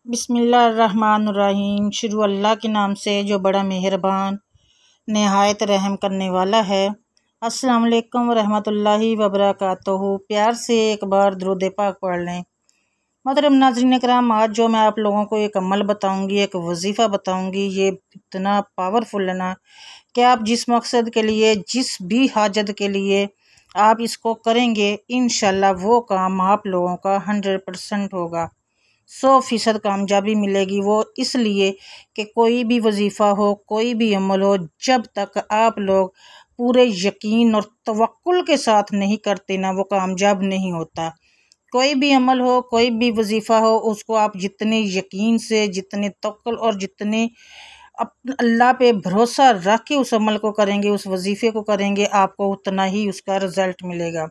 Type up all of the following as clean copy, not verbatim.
बिस्मिल्लाहिर्रहमानुर्रहीम। शुरू अल्लाह के नाम से जो बड़ा मेहरबान नहायत रहम करने वाला है। अस्सलाम वालेकुम रहमतुल्लाहि व बरकातुहू। प्यार से एक बार दुरूद पाक पढ़ लें। मोहतरम नाज़रीन कराम, आज जो मैं आप लोगों को एक अमल बताऊंगी, एक वजीफ़ा बताऊंगी, ये इतना पावरफुल है ना कि आप जिस मकसद के लिए, जिस भी हाजत के लिए आप इसको करेंगे, इंशाल्लाह वो काम आप लोगों का 100% होगा। 100% कामयाबी मिलेगी। वो इसलिए कि कोई भी वजीफ़ा हो, कोई भी अमल हो, जब तक आप लोग पूरे यकीन और तवक्कुल के साथ नहीं करते ना, वो कामयाब नहीं होता। कोई भी अमल हो, कोई भी वजीफ़ा हो, उसको आप जितने यकीन से, जितने तवक्कुल और जितने अल्लाह पे भरोसा रख के उस अमल को करेंगे, उस वजीफ़े को करेंगे, आपको उतना ही उसका रिज़ल्ट मिलेगा।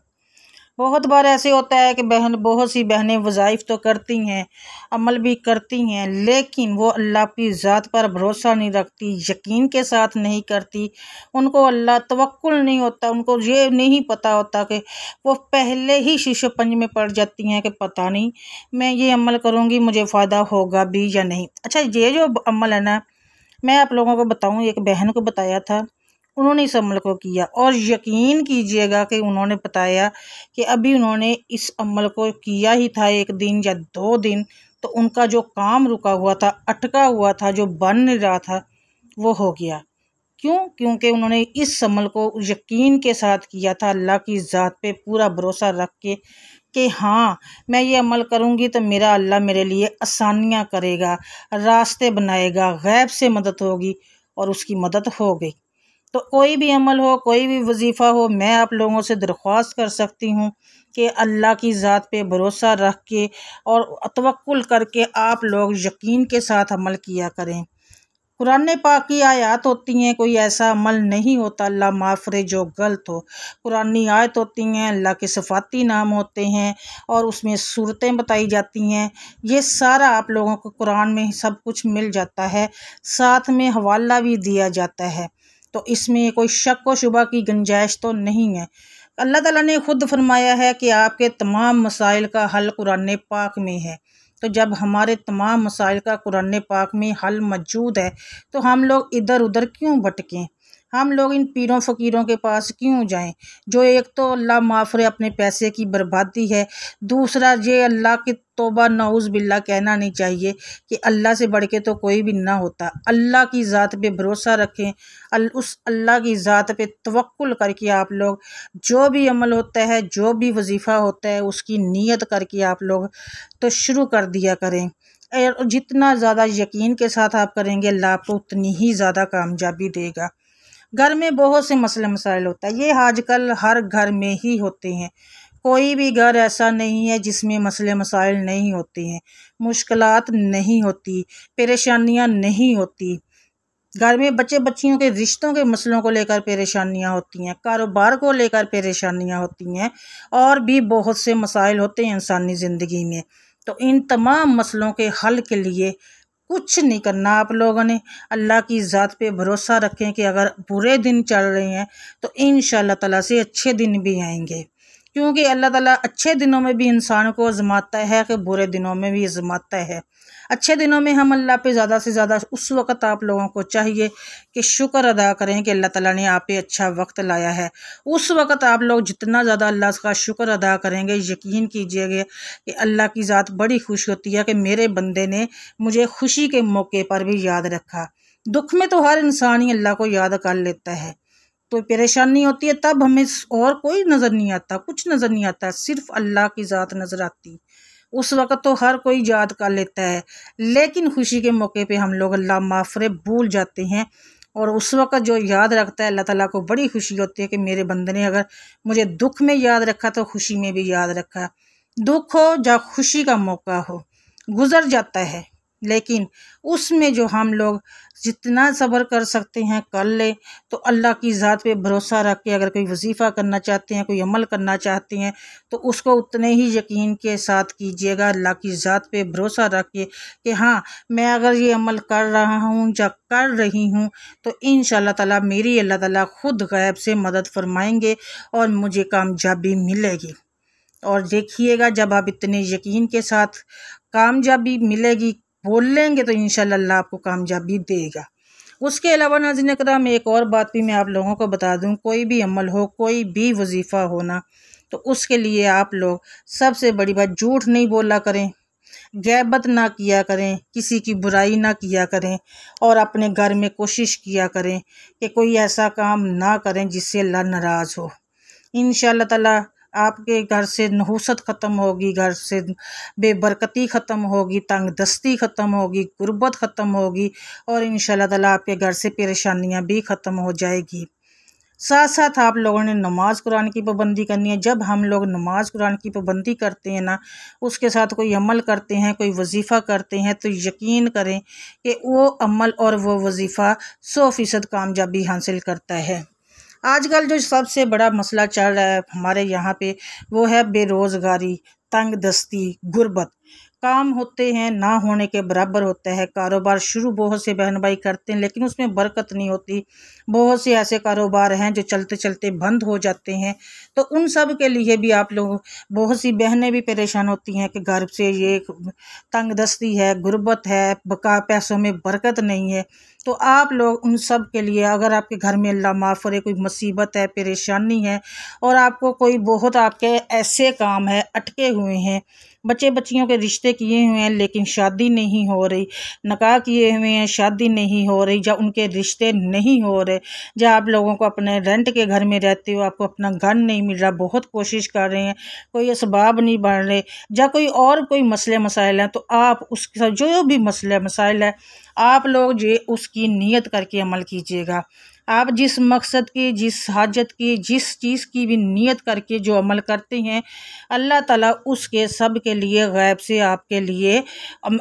बहुत बार ऐसे होता है कि बहुत सी बहनें वज़ाइफ तो करती हैं, अमल भी करती हैं, लेकिन वो अल्लाह की ज़ात पर भरोसा नहीं रखती, यकीन के साथ नहीं करती। उनको अल्लाह तवक्कुल नहीं होता, उनको ये नहीं पता होता कि वो पहले ही शीशे पंज में पड़ जाती हैं कि पता नहीं मैं ये अमल करूँगी, मुझे फ़ायदा होगा भी या नहीं। अच्छा, ये जो अमल है ना, मैं आप लोगों को बताऊँ, एक बहन को बताया था, उन्होंने इस अमल को किया और यकीन कीजिएगा कि उन्होंने बताया कि अभी उन्होंने इस अमल को किया ही था 1 दिन या 2 दिन, तो उनका जो काम रुका हुआ था, अटका हुआ था, जो बन नहीं रहा था, वो हो गया। क्यों? क्योंकि उन्होंने इस अमल को यकीन के साथ किया था, अल्लाह की ज़ात पे पूरा भरोसा रख के कि हाँ, मैं ये अमल करूँगी तो मेरा अल्लाह मेरे लिए आसानियाँ करेगा, रास्ते बनाएगा, गैब से मदद होगी, और उसकी मदद हो गई। तो कोई भी अमल हो, कोई भी वजीफ़ा हो, मैं आप लोगों से दरख्वास्त कर सकती हूँ कि अल्लाह की ज़ात पे भरोसा रख के और तवक्कुल करके आप लोग यकीन के साथ अमल किया करें। कुरान पाक की आयत होती हैं, कोई ऐसा अमल नहीं होता अल्लाह माफ़ करे जो गलत हो। कुरानी आयत होती हैं, अल्लाह के सिफ़ाती नाम होते हैं और उसमें सूरतें बताई जाती हैं। ये सारा आप लोगों को कुरान में सब कुछ मिल जाता है, साथ में हवाला भी दिया जाता है। तो इसमें कोई शक व शुबा की गुंजाइश तो नहीं है। अल्लाह ताला ने खुद फरमाया है कि आपके तमाम मसाइल का हल कुरान पाक में है। तो जब हमारे तमाम मसाइल का कुरान पाक में हल मौजूद है, तो हम लोग इधर उधर क्यों भटकें? हम लोग इन पीरों फ़कीरों के पास क्यों जाएं? जो एक तो अल्लाह माफ़ करे अपने पैसे की बर्बादी है, दूसरा ये अल्लाह की तौबा नऊज़ बिल्ला कहना नहीं चाहिए कि अल्लाह से बढ़ के तो कोई भी ना होता। अल्लाह की ज़ात पे भरोसा रखें, उस अल्लाह की ज़ात पे तवक्कुल करके आप लोग जो भी अमल होता है, जो भी वजीफ़ा होता है, उसकी नीयत करके आप लोग तो शुरू कर दिया करें। और जितना ज़्यादा यकीन के साथ आप करेंगे, अल्लाह आपको उतनी ही ज़्यादा कामयाबी देगा। घर में बहुत से मसले मसाइल होता है, ये आजकल हर घर में ही होते हैं। कोई भी घर ऐसा नहीं है जिसमें मसले मसाइल नहीं होते हैं, मुश्किलात नहीं होती, परेशानियां नहीं होती। घर में बच्चे बच्चियों के रिश्तों के मसलों को लेकर परेशानियां होती हैं, कारोबार को लेकर परेशानियां होती हैं, और भी बहुत से मसाइल होते हैं इंसानी ज़िंदगी में। तो इन तमाम मसलों के हल के लिए कुछ नहीं करना, आप लोगों ने अल्लाह की ज़ात पे भरोसा रखें कि अगर बुरे दिन चल रहे हैं तो इंशाअल्लाह ताला से अच्छे दिन भी आएंगे। क्योंकि अल्लाह ताला अच्छे दिनों में भी इंसान को आजमाता है कि बुरे दिनों में भी आजमाता है। अच्छे दिनों में हम अल्लाह पे ज़्यादा से ज़्यादा उस वक़्त आप लोगों को चाहिए कि शुक्र अदा करें कि अल्लाह ताला ने आप पे अच्छा वक्त लाया है। उस वक़्त आप लोग जितना ज़्यादा अल्लाह का शुक्र अदा करेंगे, यकीन कीजिएगा कि अल्लाह की ज़ात बड़ी खुश होती है कि मेरे बंदे ने मुझे खुशी के मौके पर भी याद रखा। दुख में तो हर इंसान ही अल्लाह को याद कर लेता है, तो परेशानी होती है तब हमें और कोई नज़र नहीं आता, कुछ नज़र नहीं आता, सिर्फ अल्लाह की ज़ात नज़र आती। उस वक़्त तो हर कोई याद कर लेता है, लेकिन खुशी के मौके पे हम लोग अल्लाह माफ़ करे भूल जाते हैं। और उस वक़्त जो याद रखता है, अल्लाह ताला को बड़ी खुशी होती है कि मेरे बंदे ने अगर मुझे दुख में याद रखा तो खुशी में भी याद रखा। दुख हो या खुशी का मौका हो, गुज़र जाता है, लेकिन उसमें जो हम लोग जितना सब्र कर सकते हैं कर ले। तो अल्लाह की ज़ात पे भरोसा रख के अगर कोई वजीफ़ा करना चाहते हैं, कोई अमल करना चाहते हैं, तो उसको उतने ही यकीन के साथ कीजिएगा, अल्लाह की ज़ात पे भरोसा रख के कि हाँ, मैं अगर ये अमल कर रहा हूँ या कर रही हूँ तो इंशाअल्लाह ताला मेरी अल्लाह ताला खुद गैब से मदद फरमाएंगे और मुझे कामयाबी मिलेगी। और देखिएगा, जब आप इतने यकीन के साथ कामयाबी मिलेगी, बोल लेंगे तो इंशाल्लाह अल्लाह आपको कामयाबी देगा। उसके अलावा नाज़रीन किराम एक और बात भी मैं आप लोगों को बता दूं, कोई भी अमल हो, कोई भी वजीफ़ा हो ना, तो उसके लिए आप लोग सबसे बड़ी बात झूठ नहीं बोला करें, गैबत ना किया करें, किसी की बुराई ना किया करें, और अपने घर में कोशिश किया करें कि कोई ऐसा काम ना करें जिससे अल्लाह नाराज़ हो। इंशाअल्लाह ताला आपके घर से नहुसत ख़त्म होगी, घर से बेबरकती ख़त्म होगी, तंग दस्ती ख़त्म होगी, गुर्बत ख़त्म होगी, और इंशाअल्लाह ताला आपके घर से परेशानियां भी ख़त्म हो जाएगी। साथ साथ आप लोगों ने नमाज कुरान की पाबंदी करनी है। जब हम लोग नमाज कुरान की पाबंदी करते हैं ना, उसके साथ कोई अमल करते हैं, कोई वजीफ़ा करते हैं, तो यकीन करें कि वो अमल और वो वजीफ़ा 100% कामयाबी हासिल करता है। आजकल जो सबसे बड़ा मसला चल रहा है हमारे यहाँ पे, वो है बेरोज़गारी, तंग दस्ती, गुर्बत। काम होते हैं ना होने के बराबर होता है। कारोबार शुरू बहुत से बहन भाई करते हैं, लेकिन उसमें बरकत नहीं होती। बहुत से ऐसे कारोबार हैं जो चलते चलते बंद हो जाते हैं। तो उन सब के लिए भी आप लोग, बहुत सी बहनें भी परेशान होती हैं कि घर से ये तंग दस्ती है, गुर्बत है, बका पैसों में बरकत नहीं है। तो आप लोग उन सब के लिए, अगर आपके घर में अल्लाह माफ़ करे कोई मुसीबत है, परेशानी है, और आपको कोई बहुत आपके ऐसे काम है अटके हुए हैं, बच्चे बच्चियों के रिश्ते किए हुए हैं लेकिन शादी नहीं हो रही, निकाह किए हुए हैं शादी नहीं हो रही, या उनके रिश्ते नहीं हो रहे, या आप लोगों को अपने रेंट के घर में रहते हो, आपको अपना घर नहीं मिल रहा, बहुत कोशिश कर रहे हैं, कोई असबाब नहीं बढ़ रहे, या कोई मसले मसाइल हैं, तो आप उसके जो भी मसले मसाइल है आप लोग जो उसकी नीयत करके अमल कीजिएगा। आप जिस मकसद की, जिस हाजत की, जिस चीज़ की भी नीयत करके जो अमल करते हैं, अल्लाह ताला उसके सब के लिए गैब से आपके लिए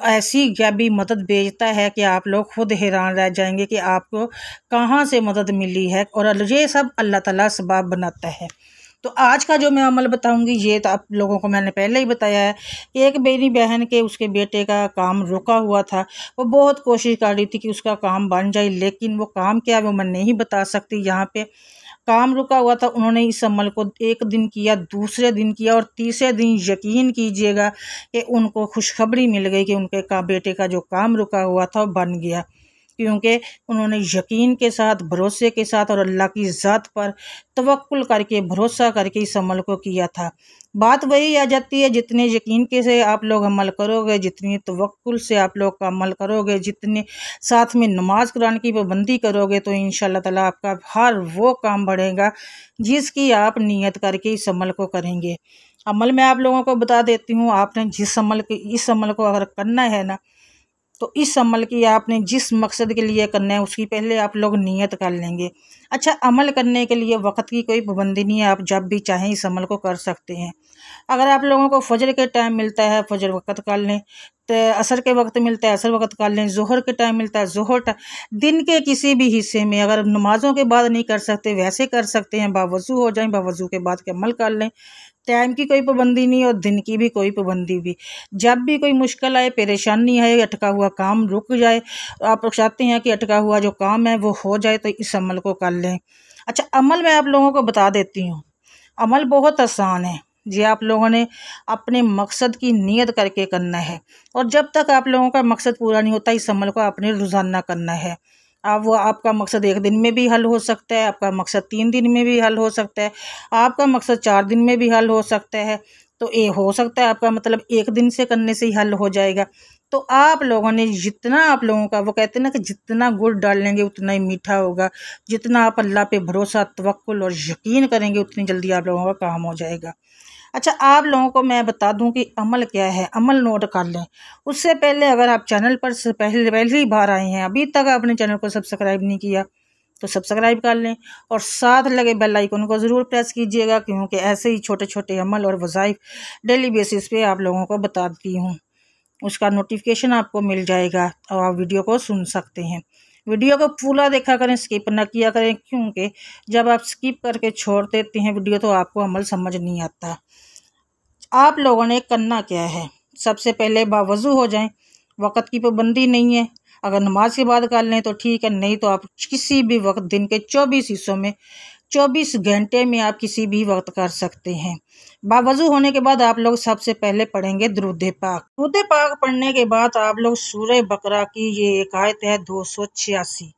ऐसी गैबी मदद भेजता है कि आप लोग खुद हैरान रह जाएंगे कि आपको कहाँ से मदद मिली है, और ये सब अल्लाह ताला सबब बनाता है। तो आज का जो मैं अमल बताऊंगी, ये तो आप लोगों को मैंने पहले ही बताया है कि एक मेरी बहन के उसके बेटे का काम रुका हुआ था। वो बहुत कोशिश कर रही थी कि उसका काम बन जाए, लेकिन वो काम क्या है वो मैं नहीं बता सकती यहाँ पे। काम रुका हुआ था, उन्होंने इस अमल को एक दिन किया, दूसरे दिन किया, और तीसरे दिन यकीन कीजिएगा कि उनको खुशखबरी मिल गई कि उनके बेटे का जो काम रुका हुआ था वो बन गया, क्योंकि उन्होंने यकीन के साथ, भरोसे के साथ और अल्लाह की ज़ात पर तवक्कुल करके, भरोसा करके इस अमल को किया था। बात वही आ जाती है, जितने यकीन के से आप लोग अमल करोगे, जितनी तवक्कुल से आप लोग का अमल करोगे, जितने साथ में नमाज कुरान की पाबंदी करोगे, तो इंशाअल्लाह ताला आपका हर वो काम बढ़ेगा जिसकी आप नीयत करके इस अमल को करेंगे। अमल मैं आप लोगों को बता देती हूँ। आपने इस अमल को अगर करना है ना, तो इस अमल की आपने जिस मकसद के लिए करना है उसकी पहले आप लोग नियत कर लेंगे। अच्छा, अमल करने के लिए वक्त की कोई पाबंदी नहीं है, आप जब भी चाहें इस अमल को कर सकते हैं। अगर आप लोगों को फजर के टाइम मिलता है फजर वक्त कर लें, तो असर के वक्त मिलता है असर वक्त कर लें, ज़ोहर के टाइम मिलता है ज़ोहर टाइम, दिन के किसी भी हिस्से में। अगर नमाज़ों के बाद नहीं कर सकते वैसे कर सकते हैं, बावज़ू हो जाएं, बावज़ू के बाद के अमल कर लें। टाइम की कोई पाबंदी नहीं और दिन की भी कोई पाबंदी भी। जब भी कोई मुश्किल आए, परेशानी आए, अटका हुआ काम रुक जाए, आप चाहते हैं कि अटका हुआ जो काम है वो हो जाए, तो इस अमल को कर लें। अच्छा, अमल मैं आप लोगों को बता देती हूँ। अमल बहुत आसान है। ये आप लोगों ने अपने मकसद की नीयत करके करना है, और जब तक आप लोगों का मकसद पूरा नहीं होता इस अमल को आपने रोज़ाना करना है। अब वो आपका मकसद 1 दिन में भी हल हो सकता है, आपका मकसद 3 दिन में भी हल हो सकता है, आपका मकसद 4 दिन में भी हल हो सकता है। तो ये हो सकता है आपका मतलब 1 दिन से करने से ही हल हो जाएगा। तो आप लोगों ने जितना, आप लोगों का वो कहते हैं ना कि जितना गुड़ डाल लेंगे उतना ही मीठा होगा। जितना आप अल्लाह पे भरोसा, तवक्कुल और यकीन करेंगे उतनी जल्दी आप लोगों का काम हो जाएगा। अच्छा, आप लोगों को मैं बता दूं कि अमल क्या है, अमल नोट कर लें। उससे पहले अगर आप चैनल पर से पहली बार आए हैं, अभी तक आपने चैनल को सब्सक्राइब नहीं किया, तो सब्सक्राइब कर लें, और साथ लगे बेल आइकन को ज़रूर प्रेस कीजिएगा, क्योंकि ऐसे ही छोटे छोटे अमल और वज़ाइफ डेली बेसिस पे आप लोगों को बताती हूँ। उसका नोटिफिकेशन आपको मिल जाएगा और आप वीडियो को सुन सकते हैं। वीडियो को पूरा देखा करें, स्किप ना किया करें, क्योंकि जब आप स्किप करके छोड़ देते हैं वीडियो तो आपको अमल समझ नहीं आता। आप लोगों ने करना क्या है, सबसे पहले बावज़ू हो जाएं, वक़्त की पाबंदी नहीं है। अगर नमाज के बाद कर लें तो ठीक है, नहीं तो आप किसी भी वक्त, दिन के 24 हिस्सों में 24 घंटे में आप किसी भी वक्त कर सकते हैं। बावजू होने के बाद आप लोग सबसे पहले पढ़ेंगे दुरूद पाक। दुरूद पाक पढ़ने के बाद आप लोग सूरह बकरा की ये एक आयत है 286,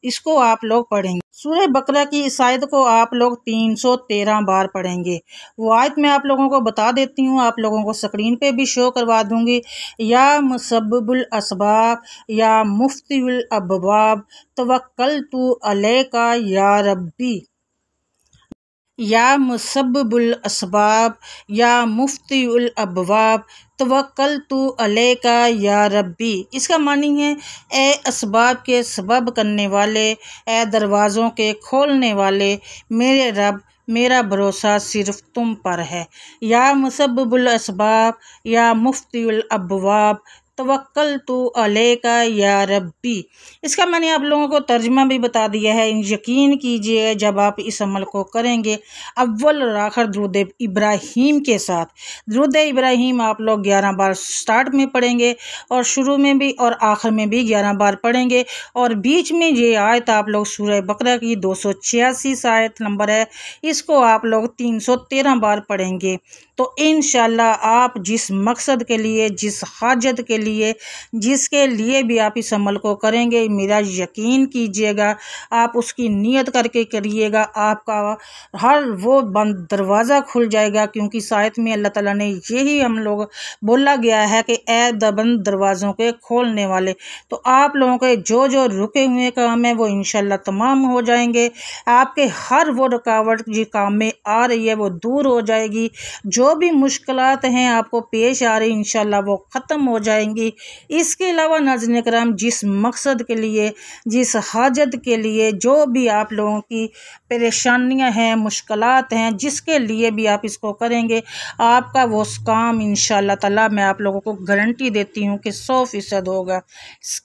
इसको आप लोग पढ़ेंगे। सूरह बकरा की इस आयत को आप लोग 313 बार पढ़ेंगे। वो आयत मैं आप लोगों को बता देती हूँ, आप लोगों को स्क्रीन पे भी शो करवा दूंगी। या मुसब्बिबुल असबाब या मुफ्तिउल अबवाब तवक्कलतु अलैका या रब्बी। या मुसब्बिबुल असबाब या मुफ्तिउल अबवाब तवक्कलतु अलैका या रब्बी। इसका मानी है ए असबाब के सबब करने वाले, ए दरवाज़ों के खोलने वाले मेरे रब, मेरा भरोसा सिर्फ तुम पर है। या मुसब्बिबुल असबाब या मुफ्तिउल अबवाब तवक्कलतु अलैका या रब्बी। इसका मैंने आप लोगों को तर्जुमा भी बता दिया है। यकीन कीजिए जब आप इस अमल को करेंगे अव्वल और आखिर दुरूद इब्राहीम के साथ। दुरूद इब्राहीम आप लोग 11 बार स्टार्ट में पढ़ेंगे और शुरू में भी और आखिर में भी 11 बार पढ़ेंगे। और बीच में ये आयत आप लोग सूरह बकरा की 286 आयत नंबर है, इसको आप लोग 313 बार पढ़ेंगे। तो इंशाल्लाह आप जिस मकसद के लिए, जिस हाजत के लिए, जिसके लिए भी आप इस अमल को करेंगे, मेरा यकीन कीजिएगा आप उसकी नीयत करके करिएगा, आपका हर वो बंद दरवाज़ा खुल जाएगा। क्योंकि सायत में अल्लाह ताला ने यही हम लोग बोला गया है कि ए बंद दरवाज़ों के खोलने वाले। तो आप लोगों के जो जो रुके हुए काम है वो इंशाल्लाह तमाम हो जाएंगे। आपके हर वो रुकावट जो काम में आ रही है वो दूर हो जाएगी। जो भी मुश्किलात हैं आपको पेश आ रही इंशाल्लाह वो ख़त्म हो जाएंगी। इसके अलावा नाज़रीन कराम, जिस मकसद के लिए, जिस हाजत के लिए, जो भी आप लोगों की परेशानियां हैं, मुश्किलात हैं, जिसके लिए भी आप इसको करेंगे आपका वो काम इंशाल्लाह ताला मैं आप लोगों को गारंटी देती हूँ कि 100% होगा।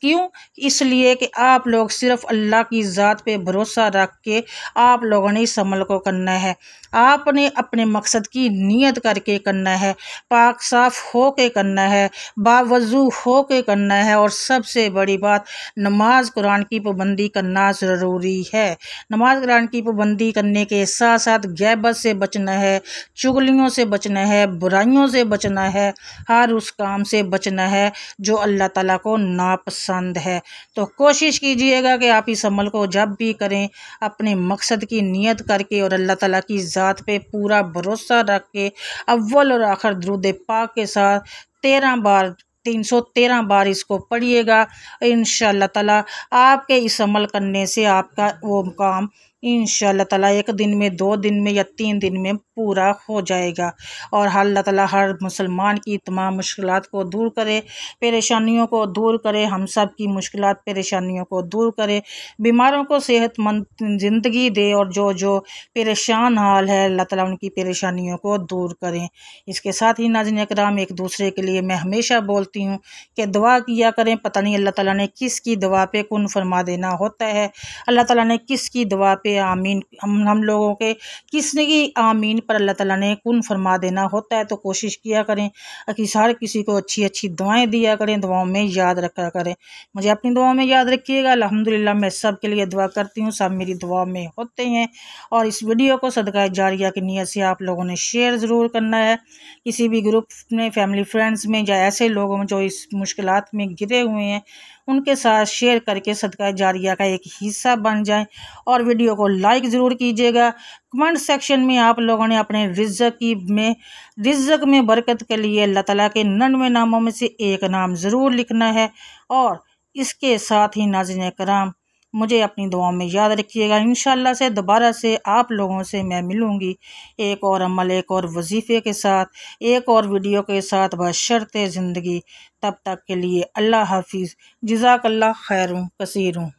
क्यों? इसलिए कि आप लोग सिर्फ अल्लाह की ज़ात पे भरोसा रख के आप लोगों ने इस अमल को करना है। आपने अपने मकसद की नीयत करके करना है, पाक साफ हो के करना है, बावजू हो के करना है। और सबसे बड़ी बात, नमाज कुरान की पाबंदी करना ज़रूरी है। नमाज कुरान की पाबंदी करने के साथ साथ गैबत से बचना है, चुगलियों से बचना है, बुराइयों से बचना है, हर उस काम से बचना है जो अल्लाह ताला को नापसंद है। तो कोशिश कीजिएगा कि आप इस अमल को जब भी करें अपने मकसद की नीयत करके और अल्लाह ताला की ज़ात पे पूरा भरोसा रख के अव्वल और आखिर दुरूद पाक के साथ 313 बार इसको पढ़िएगा। इंशाअल्लाह ताला आपके इस अमल करने से आपका वो काम इंशाअल्लाह ताला 1 दिन में, 2 दिन में या 3 दिन में पूरा हो जाएगा। और अल्लाह ताला हर मुसलमान की तमाम मुश्किलात को दूर करे, परेशानियों को दूर करे, हम सब की मुश्किलात परेशानियों को दूर करे, बीमारों को सेहतमंद ज़िंदगी दे और जो जो परेशान हाल है अल्लाह ताला उनकी परेशानियों को दूर करें। इसके साथ ही नाज़रीन इकराम, एक दूसरे के लिए मैं हमेशा बोलती हूँ कि दुआ किया करें। पता नहीं अल्लाह ताला ने किसकी दुआ पे कुन फरमा देना होता है, अल्लाह ताला ने किसकी दुआ पे आमीन, हम लोगों के किसने की आमीन पर अल्लाह ताला ने कुन फरमा देना होता है। तो कोशिश किया करें कि हर किसी को अच्छी अच्छी दुआएं दिया करें, दुआओं में याद रखा करें। मुझे अपनी दुआओं में याद रखिएगा। अल्हम्दुलिल्लाह मैं सब के लिए दुआ करती हूँ, सब मेरी दुआ में होते हैं। और इस वीडियो को सदका जारिया की नीयत से आप लोगों ने शेयर ज़रूर करना है किसी भी ग्रुप में, फैमिली फ्रेंड्स में, या ऐसे लोग जो इस मुश्किलात में घिरे हुए हैं उनके साथ शेयर करके सदका जारिया का एक हिस्सा बन जाएं। और वीडियो को लाइक ज़रूर कीजिएगा। कमेंट सेक्शन में आप लोगों ने अपने रिज़्क़ में बरकत के लिए अल्लाह ताला के 99 नामों में से एक नाम ज़रूर लिखना है। और इसके साथ ही नाज़रीन कराम, मुझे अपनी दुआओं में याद रखिएगा। इंशाअल्लाह से दोबारा से आप लोगों से मैं मिलूँगी एक और अमल, एक और वजीफ़े के साथ, एक और वीडियो के साथ बशर्ते ज़िंदगी। तब तक के लिए अल्लाह हाफिज़। जज़ाकल्लाह खैरुन कसीरुन।